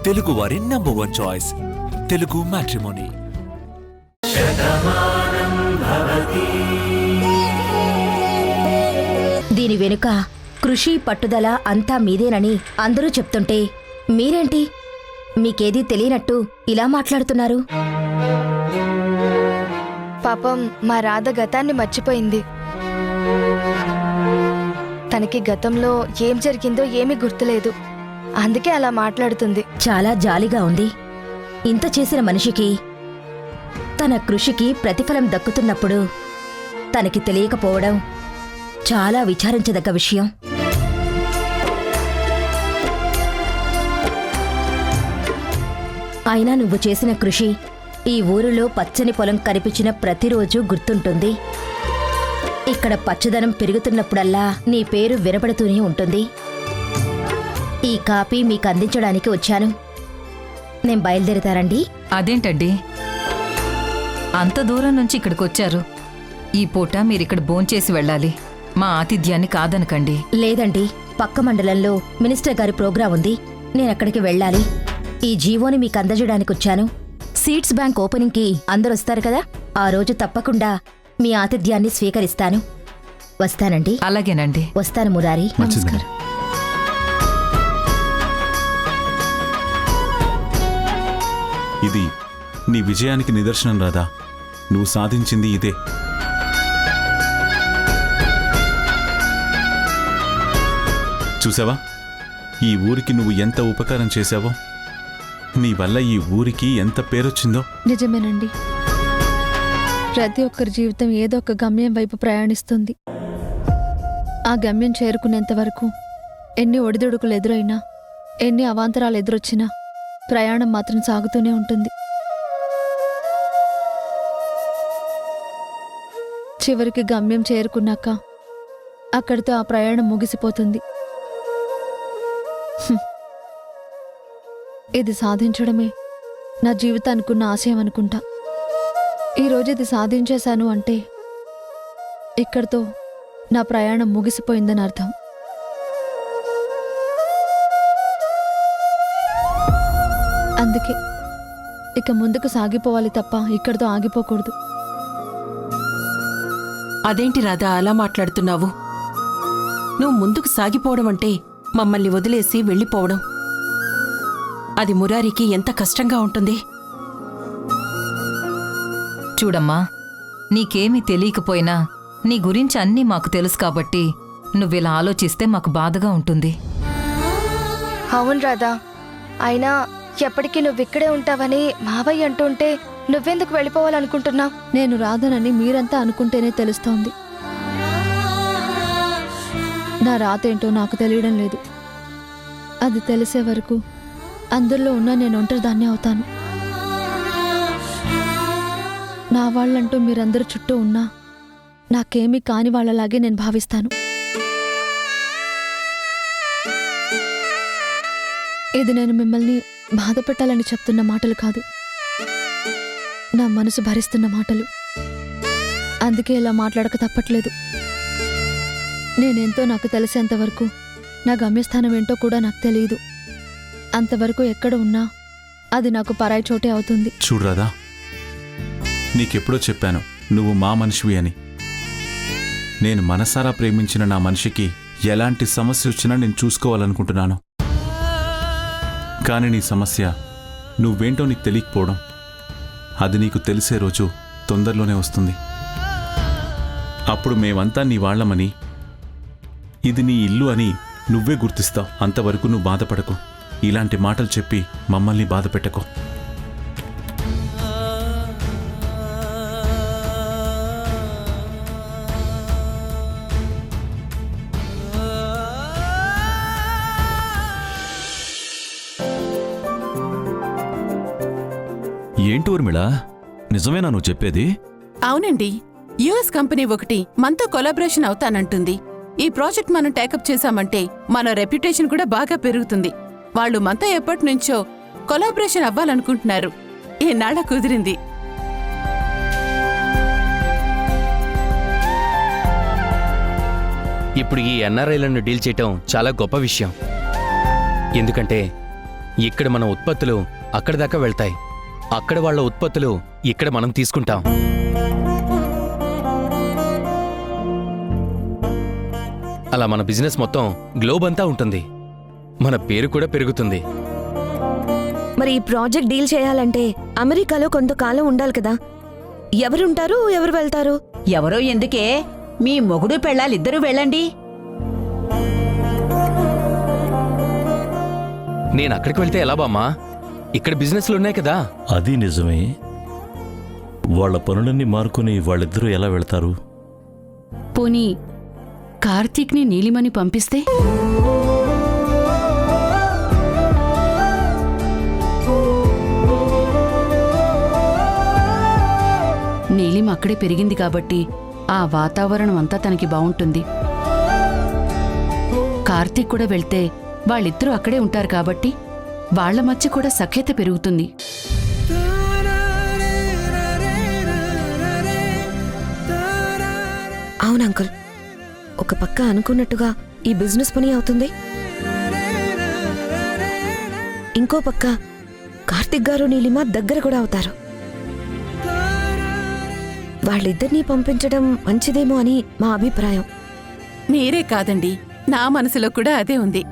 తెలుగువారి number 1 choice Telugu matrimony. దీని వెనుక కృషి పట్టుదల అంతా మీదేనని అందరూ చెప్తుంటే మీరేంటి మీకేదీ తెలియనట్టు ఇలా మాట్లాడుతున్నారు? పాపం మా రాధ గతాన్ని మర్చిపోయింది. తనకి గతంలో ఏం జరిగిందో ఏమీ గుర్తులేదు, అందుకే అలా మాట్లాడుతుంది. చాలా జాలిగా ఉంది. ఇంత చేసిన మనిషికి తన కృషికి ప్రతిఫలం దక్కుతున్నప్పుడు తనకి తెలియకపోవడం చాలా విచారించదగ్గ విషయం. అయినా నువ్వు చేసిన కృషి ఈ ఊరిలో పచ్చని పొలం కనిపించిన ప్రతిరోజు గుర్తుంటుంది. ఇక్కడ పచ్చదనం పెరుగుతున్నప్పుడల్లా నీ పేరు వినపడుతూనే ఉంటుంది. ఈ కాపీ మీకు అందించడానికి వచ్చాను. నేను బయలుదేరుతారండి. అదేంటండి అంత దూరం నుంచి ఇక్కడికొచ్చారు? ఈ పూట మీరిక్కడ భోంచేసి వెళ్ళాలి. మా ఆతిథ్యాన్ని కాదనకండి. లేదండి, పక్క మండలంలో మినిస్టర్ గారి ప్రోగ్రాం ఉంది, నేనక్కడికి వెళ్ళాలి. ఈ జీవోని మీకు అందజేయడానికి వచ్చాను. సీడ్స్ బ్యాంక్ ఓపెనింగ్కి అందరూ వస్తారు కదా, ఆ రోజు తప్పకుండా మీ ఆతిథ్యాన్ని స్వీకరిస్తాను. వస్తానండి. అలాగేనండి. వస్తాను మురారి. నమస్కారం. ఇది నీ విజయానికి నిదర్శనం రాదా. నువ్వు సాధించింది ఇదే. చూసావా, ఈ ఊరికి నువ్వు ఎంత ఉపకారం చేశావో, నీ వల్ల ఈ ఊరికి ఎంత పేరొచ్చిందో. నిజమేనండి, ప్రతి ఒక్కరి జీవితం ఏదో ఒక గమ్యం వైపు ప్రయాణిస్తుంది. ఆ గమ్యం చేరుకునేంత వరకు ఎన్ని ఒడిదుడుకులు ఎదురైనా, ఎన్ని అవాంతరాలు ఎదురొచ్చినా ప్రయాణం మాత్రం సాగుతూనే ఉంటుంది. చివరికి గమ్యం చేరుకున్నాక అక్కడితో ఆ ప్రయాణం ముగిసిపోతుంది. ఇది సాధించడమే నా జీవితానికున్న ఆశయం అనుకుంటా. ఈరోజు ఇది సాధించేశాను అంటే ఇక్కడితో నా ప్రయాణం ముగిసిపోయిందని అర్థం. అందుకే ఇక ముందుకు సాగిపోవాలి తప్ప ఇక్కడితో ఆగిపోకూడదు. అదేంటి రాధా అలా మాట్లాడుతున్నావు? నువ్వు ముందుకు సాగిపోవడం అంటే మమ్మల్ని వదిలేసి వెళ్ళిపోవడం. అది మురారికి ఎంత కష్టంగా ఉంటుంది. చూడమ్మా, నీకేమీ తెలియకపోయినా నీ గురించి అన్నీ మాకు తెలుసు కాబట్టి నువ్విలా ఆలోచిస్తే మాకు బాధగా ఉంటుంది. అవును రాధా, అయినా ఎప్పటికీ నువ్విక్కడే ఉంటావని మావయ్య అంటుంటే నువ్వెందుకు వెళ్ళిపోవాలనుకుంటున్నావు? నేను రాధనని మీరంతా అనుకుంటేనే తెలుస్తోంది. నా రాతేంటో నాకు తెలియడం లేదు. అది తెలిసే వరకు అందరిలో ఉన్న నేను ఒంటరిదాన్నే అవుతాను. నా వాళ్ళంటూ మీరందరూ చుట్టూ ఉన్నా నాకేమీ కాని వాళ్ళలాగే నేను భావిస్తాను. ఇది నేను మిమ్మల్ని బాధ పెట్టాలని చెప్తున్న మాటలు కాదు, నా మనసు భరిస్తున్న మాటలు. అందుకే ఇలా మాట్లాడక తప్పట్లేదు. నేనెంతో నాకు తెలిసేంతవరకు నా గమ్యస్థానం ఏంటో కూడా నాకు తెలియదు. అంతవరకు ఎక్కడ ఉన్నా అది నాకు పరాయి చోటే అవుతుంది. చూడరాదా, నీకెప్పుడో చెప్పాను నువ్వు మా మనిషివి అని. నేను మనసారా ప్రేమించిన నా మనిషికి ఎలాంటి సమస్య వచ్చినా నేను చూసుకోవాలనుకుంటున్నాను. కానీ నీ సమస్య నువ్వేంటో నీకు తెలియకపోవడం. అది నీకు తెలిసే రోజు తొందరలోనే వస్తుంది. అప్పుడు మేమంతా నీ వాళ్లమని, ఇది నీ ఇల్లు అని నువ్వే గుర్తిస్తావు. అంతవరకు నువ్వు బాధపడకు. ఇలాంటి మాటలు చెప్పి మమ్మల్ని బాధ పెట్టకు. ఏంటి ఊర్మిళ, నిజమేనా నువ్వు చెప్పేది? అవునండి, యుఎస్ కంపెనీ ఒకటి మనతో కొలాబరేషన్ అవుతానంటుంది. ఈ ప్రాజెక్ట్ మనం టేకప్ చేశామంటే మన రెప్యుటేషన్ కూడా బాగా పెరుగుతుంది. వాళ్ళు మనతో ఎప్పటినుంచో కొలాబరేషన్ అవ్వాలనుకుంటున్నారు. ఈనాళ్ళ కుదిరింది. ఇప్పుడు ఈ ఎన్ఆర్ఐలను డీల్ చేయటం చాలా గొప్ప విషయం. ఎందుకంటే ఇక్కడ మన ఉత్పత్తులు అక్కడి దాకా వెళ్తాయి, అక్కడ వాళ్ళ ఉత్పత్తులు ఇక్కడ మనం తీసుకుంటాం. అలా మన బిజినెస్ మొత్తం గ్లోబ్ అంతా ఉంటుంది, మన పేరు కూడా పెరుగుతుంది. మరి ఈ ప్రాజెక్ట్ డీల్ చేయాలంటే అమెరికాలో కొంతకాలం ఉండాలి కదా. ఎవరుంటారు, ఎవరు వెళ్తారు? ఎవరో ఎందుకే, మీ మొగుడు పెళ్ళాలిద్దరూ వెళ్ళండి. నేను అక్కడికి వెళ్తే ఎలా బామ్మా? ఇక్కడ బిజినెస్లు ఉన్నాయి కదా. అది నిజమే. వాళ్ళ పనులన్నీ మారుకుని వాళ్ళిద్దరూ ఎలా వెళ్తారు? పోనీ కార్తీక్ని నీలిమని పంపిస్తే? నీలిమ అక్కడే పెరిగింది కాబట్టి ఆ వాతావరణం అంతా తనకి బావుంటుంది. కార్తీక్ కూడా వెళ్తే వాళ్ళిద్దరూ అక్కడే ఉంటారు కాబట్టి వాళ్ల మధ్య కూడా సఖ్యత పెరుగుతుంది. అవును అంకుల్, ఒక పక్క అనుకున్నట్టుగా ఈ బిజినెస్ పని అవుతుంది, ఇంకో పక్క కార్తిక్ గారు నీలిమ దగ్గర కూడా అవుతారు. వాళ్ళిద్దరినీ పంపించడం మంచిదేమో అని మా అభిప్రాయం. మీరే కాదండి, నా మనసులో కూడా అదే ఉంది.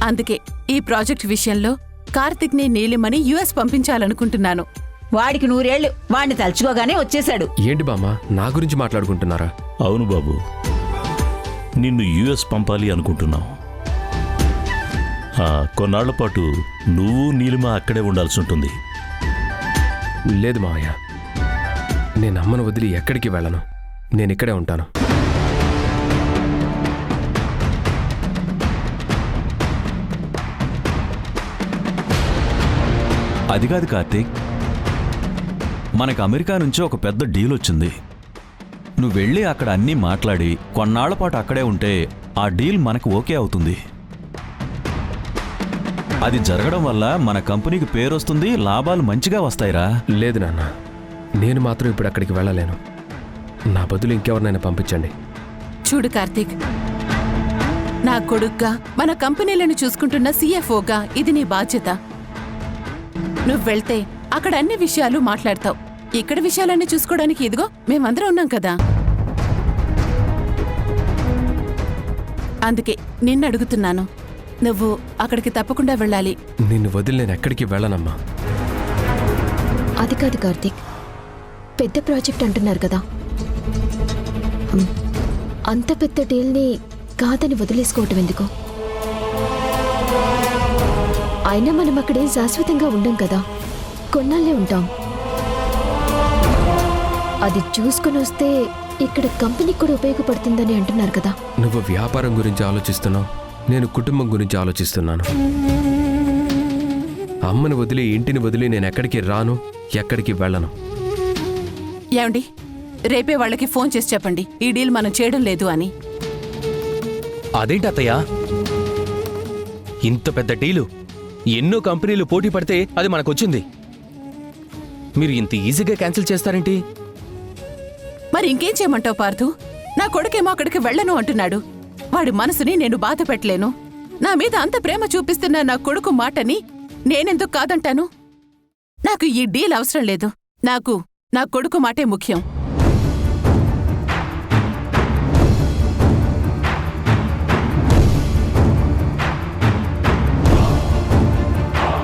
అందుకే ఈ ప్రాజెక్ట్ విషయంలో కార్తిక్ని నీలిమని యుఎస్ పంపించాలనుకుంటున్నాను. వాడికి 100 ఏళ్ళు, వాడిని తలుచుకోగానే వచ్చేశాడు. ఏంటి బామ్మ, నా గురించి మాట్లాడుకుంటున్నారా? అవును బాబు, నిన్ను యుఎస్ పంపాలి అనుకుంటున్నాం. కొన్నాళ్ల పాటు నువ్వు నీలిమ అక్కడే ఉండాల్సి ఉంటుంది. లేదు మావయ్య, నేను అమ్మను వదిలి ఎక్కడికి వెళ్ళను, నేనిక్కడే ఉంటాను. అది కాదు కార్తీక్, మనకు అమెరికా నుంచి ఒక పెద్ద డీల్ వచ్చింది. నువ్వు వెళ్ళి అక్కడ అన్నీ మాట్లాడి కొన్నాళ్ల పాటు అక్కడే ఉంటే ఆ డీల్ మనకు ఓకే అవుతుంది. అది జరగడం వల్ల మన కంపెనీకి పేరు వస్తుంది, లాభాలు మంచిగా వస్తాయిరా. లేదు నాన్న, నేను మాత్రం ఇప్పుడు అక్కడికి వెళ్ళలేను. నా బదులు ఇంకెవరినైనా పంపించండి. చూడు కార్తీక్, నా కొడుగ్గా మన కంపెనీలను చూసుకుంటున్న CFOగా ఇది నీ బాధ్యత. నువ్వు వెళ్తే అక్కడ అన్ని విషయాలు మాట్లాడతావు, ఇక్కడ విషయాలన్నీ చూసుకోవడానికి ఇదిగో మేమందరం ఉన్నాం కదా. అందుకే నిన్ను అడుగుతున్నాను, నువ్వు అక్కడికి తప్పకుండా వెళ్ళాలి. నిన్ను వదిలి నేను ఎక్కడికి వెళ్ళనమ్మా. అది కాదు కార్తీక్, పెద్ద ప్రాజెక్ట్ అంటున్నారు కదా, అంత పెద్ద డీల్ని కాదని వదిలేసుకోవటం ఎందుకు? అయినా మనం అక్కడే శాశ్వతంగా ఉండం కదా, కొన్నాళ్ళే ఉంటాం. అది చూసుకుని వస్తే ఇక్కడ కంపెనీకి కూడా ఉపయోగపడుతుందని అంటున్నారు కదా. నువ్వు వ్యాపారం గురించి ఆలోచిస్తున్నావు, నేను కుటుంబం గురించి ఆలోచిస్తున్నాను. అమ్మని వదిలి, ఇంటిని వదిలి నేను ఎక్కడికి రాను, ఎక్కడికి వెళ్ళను. ఏమండి, రేపే వాళ్ళకి ఫోన్ చేసి చెప్పండి ఈ డీల్ మనం చేయడం లేదు అని. అదేంటి అత్తయ్య, ఇంత పెద్ద డీలు, ఎన్నో కంపెనీలు పోటీ పడితే అది మనకొచ్చింది, మీరు ఇంత ఈజీగా క్యాన్సిల్ చేస్తారేంటి? మరి ఇంకేం చేయమంటావు పార్థు? నా కొడుకేమో అక్కడికి వెళ్ళను అంటున్నాడు. వాడి మనసుని నేను బాధ పెట్టలేను. నా మీద అంత ప్రేమ చూపిస్తున్న నా కొడుకు మాటని నేనెందుకు కాదంటాను? నాకు ఈ డీల్ అవసరం లేదు, నాకు నా కొడుకు మాటే ముఖ్యం.